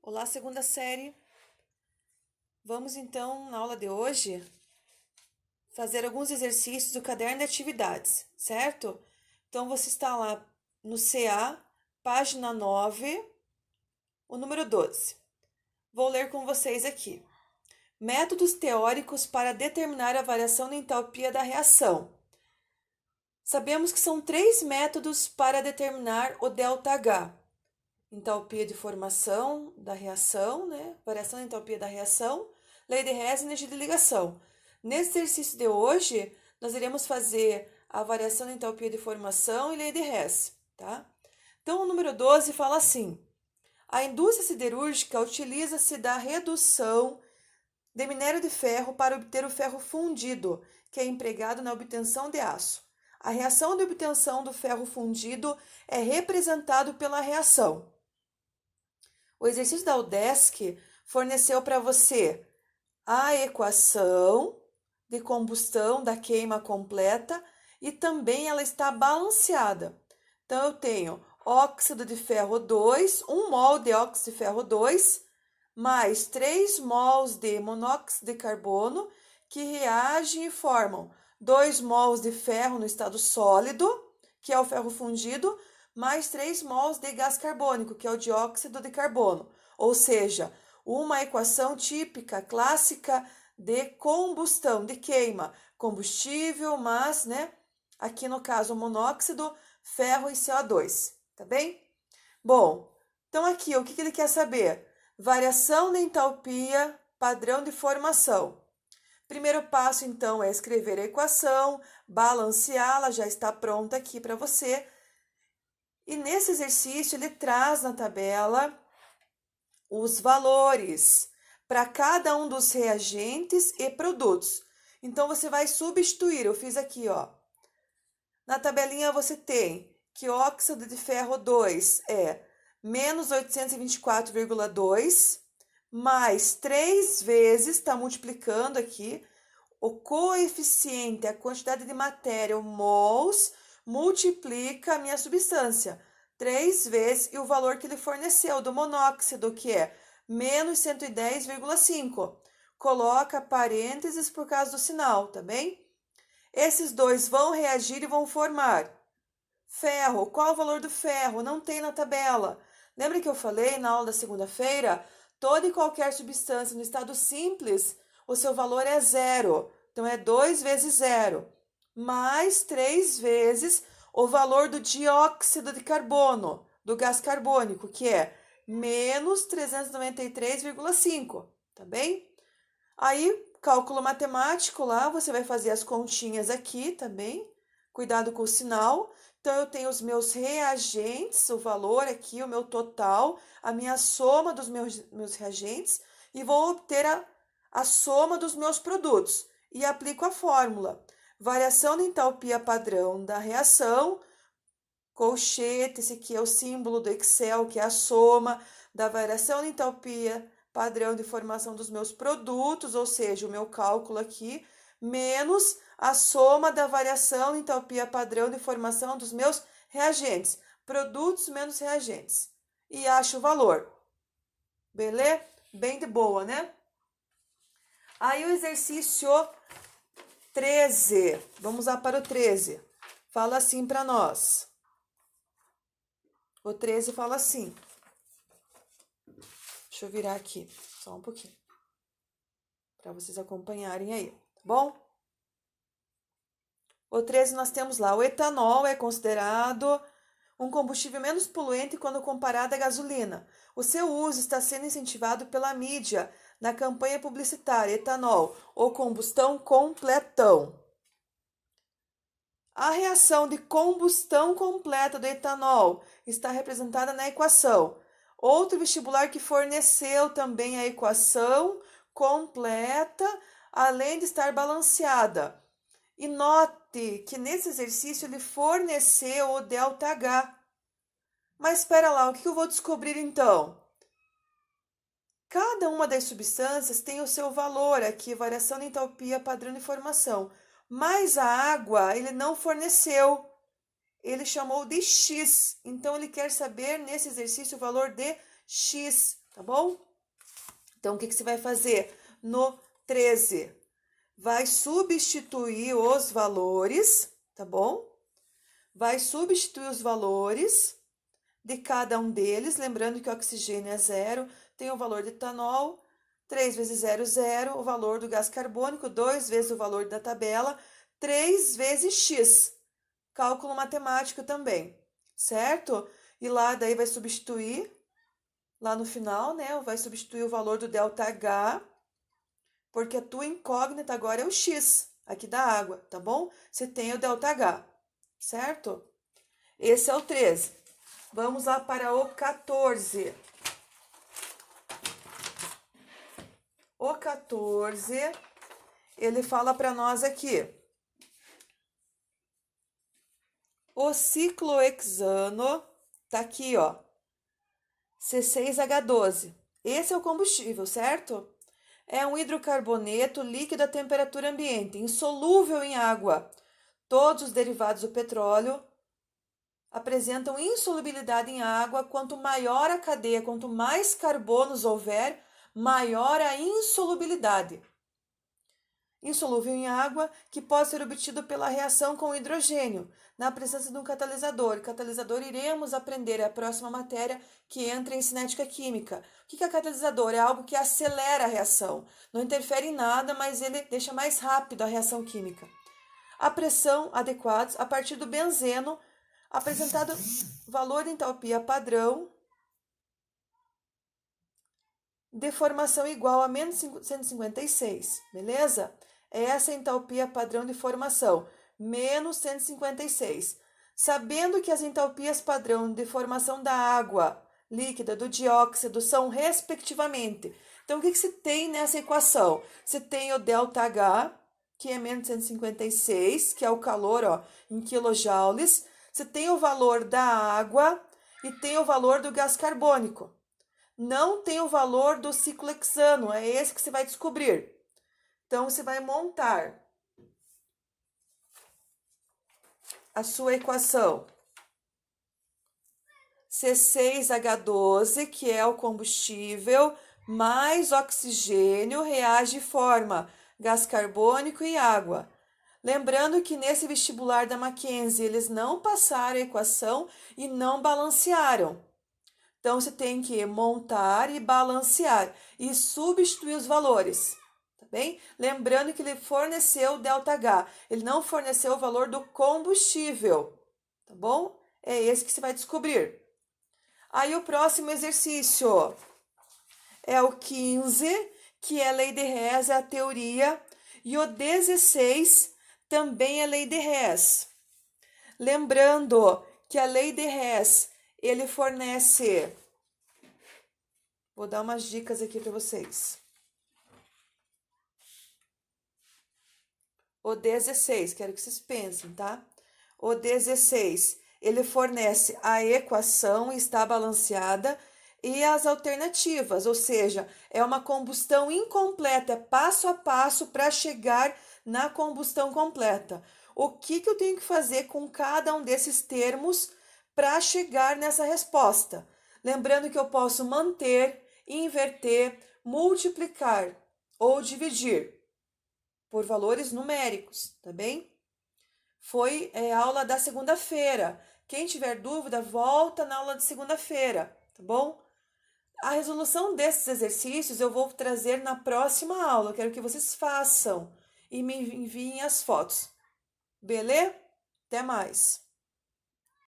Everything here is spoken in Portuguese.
Olá, segunda série. Vamos então, na aula de hoje, fazer alguns exercícios do caderno de atividades, certo? Então, você está lá no CA, página 9, o número 12. Vou ler com vocês aqui. Métodos teóricos para determinar a variação da entalpia da reação. Sabemos que são 3 métodos para determinar o ΔH. Entalpia de formação da reação, variação da entalpia da reação, lei de Hess e energia de ligação. Nesse exercício de hoje, nós iremos fazer a variação da entalpia de formação e lei de Hess, tá? Então, o número 12 fala assim: a indústria siderúrgica utiliza-se da redução de minério de ferro para obter o ferro fundido, que é empregado na obtenção de aço. A reação de obtenção do ferro fundido é representado pela reação. O exercício da UDESC forneceu para você a equação de combustão da queima completa e também ela está balanceada. Então, eu tenho óxido de ferro 2, 1 mol de óxido de ferro 2, mais 3 mols de monóxido de carbono, que reagem e formam 2 mols de ferro no estado sólido, que é o ferro fundido, mais 3 mols de gás carbônico, que é o dióxido de carbono. Ou seja, uma equação típica, clássica de combustão, de queima. Combustível, mas, aqui no caso, monóxido, ferro e CO2, tá bem? Bom, então aqui, o que ele quer saber? Variação da entalpia, padrão de formação. Primeiro passo, então, é escrever a equação, balanceá-la, já está pronta aqui para você. E nesse exercício, ele traz na tabela os valores para cada um dos reagentes e produtos. Então, você vai substituir. Eu fiz aqui, ó. Na tabelinha, você tem que óxido de ferro 2 é menos 824,2, mais 3 vezes, está multiplicando aqui, o coeficiente, a quantidade de matéria, o mols, multiplica a minha substância 3 vezes e o valor que ele forneceu do monóxido, que é menos 110,5. Coloca parênteses por causa do sinal, tá bem? Esses dois vão reagir e vão formar ferro. Qual o valor do ferro? Não tem na tabela. Lembra que eu falei na aula da segunda-feira? Toda e qualquer substância no estado simples, o seu valor é zero. Então, é 2 vezes zero, mais 3 vezes o valor do dióxido de carbono, do gás carbônico, que é menos 393,5, tá bem? Aí, cálculo matemático lá, você vai fazer as continhas aqui também. Cuidado com o sinal. Então, eu tenho os meus reagentes, o valor aqui, o meu total, a minha soma dos meus reagentes e vou obter a soma dos meus produtos. E aplico a fórmula. Variação da entalpia padrão da reação, colchete, esse aqui é o símbolo do Excel, que é a soma da variação da entalpia padrão de formação dos meus produtos, ou seja, o meu cálculo aqui, menos a soma da variação da entalpia padrão de formação dos meus reagentes. Produtos menos reagentes. E acho o valor. Beleza? Bem de boa, né? Aí o exercício 13. Vamos lá para o 13. Fala assim para nós. O 13 fala assim. Deixa eu virar aqui, só um pouquinho. Para vocês acompanharem aí, tá bom? O 13 nós temos lá, o etanol é considerado um combustível menos poluente quando comparado à gasolina. O seu uso está sendo incentivado pela mídia na campanha publicitária etanol ou combustão completão. A reação de combustão completa do etanol está representada na equação. Outro vestibular que forneceu também a equação completa, além de estar balanceada. E note que nesse exercício ele forneceu o ΔH. Mas espera lá, o que eu vou descobrir então? Cada uma das substâncias tem o seu valor aqui, variação de entalpia padrão de formação. Mas a água ele não forneceu. Ele chamou de X. Então, ele quer saber nesse exercício o valor de X. tá bom? Então, o que você vai fazer? No 13, vai substituir os valores, tá bom? Vai substituir os valores de cada um deles, lembrando que o oxigênio é 0, tem o valor de etanol, 3 vezes 0, 0, o valor do gás carbônico, 2 vezes o valor da tabela, 3 vezes x, cálculo matemático também, certo? E lá daí vai substituir, lá no final, né, vai substituir o valor do ΔH, porque a tua incógnita agora é o x, aqui da água, tá bom? Você tem o ΔH, certo? Esse é o 13. Vamos lá para o 14. O 14, ele fala para nós aqui. O ciclohexano tá aqui, ó. C6H12. Esse é o combustível, certo? É um hidrocarboneto líquido a temperatura ambiente, insolúvel em água. Todos os derivados do petróleo apresentam insolubilidade em água. Quanto maior a cadeia, quanto mais carbonos houver, maior a insolubilidade. Insolúvel em água, que pode ser obtido pela reação com hidrogênio, na presença de um catalisador. Catalisador iremos aprender, é a próxima matéria que entra em cinética química. O que é catalisador? É algo que acelera a reação. Não interfere em nada, mas ele deixa mais rápido a reação química. A pressão adequados a partir do benzeno, apresentado valor de entalpia padrão de formação igual a menos 156, beleza? Essa é a entalpia padrão de formação, menos 156. Sabendo que as entalpias padrão de formação da água líquida, do dióxido, são respectivamente. Então, o que você tem nessa equação? Você tem o ΔH, que é menos 156, que é o calor, ó, em quilojoules. Você tem o valor da água e tem o valor do gás carbônico. Não tem o valor do ciclohexano, é esse que você vai descobrir. Então, você vai montar a sua equação. C6H12, que é o combustível, mais oxigênio, reage e forma gás carbônico e água. Lembrando que nesse vestibular da Mackenzie, eles não passaram a equação e não balancearam. Então, você tem que montar e balancear e substituir os valores, tá bem? Lembrando que ele forneceu o ΔH, ele não forneceu o valor do combustível, tá bom? É esse que você vai descobrir. Aí, o próximo exercício é o 15, que é a lei de Hess, é a teoria, e o 16 também é lei de Hess. Lembrando que a lei de Hess, ele fornece... Vou dar umas dicas aqui para vocês. O 16, quero que vocês pensem, tá? O 16, ele fornece a equação, está balanceada, e as alternativas, ou seja, é uma combustão incompleta, é passo a passo para chegar na combustão completa. O que eu tenho que fazer com cada um desses termos para chegar nessa resposta? Lembrando que eu posso manter, inverter, multiplicar ou dividir por valores numéricos, tá bem? Foi aula da segunda-feira. Quem tiver dúvida, volta na aula de segunda-feira, tá bom? A resolução desses exercícios eu vou trazer na próxima aula. Eu quero que vocês façam e me enviem as fotos. Beleza? Até mais!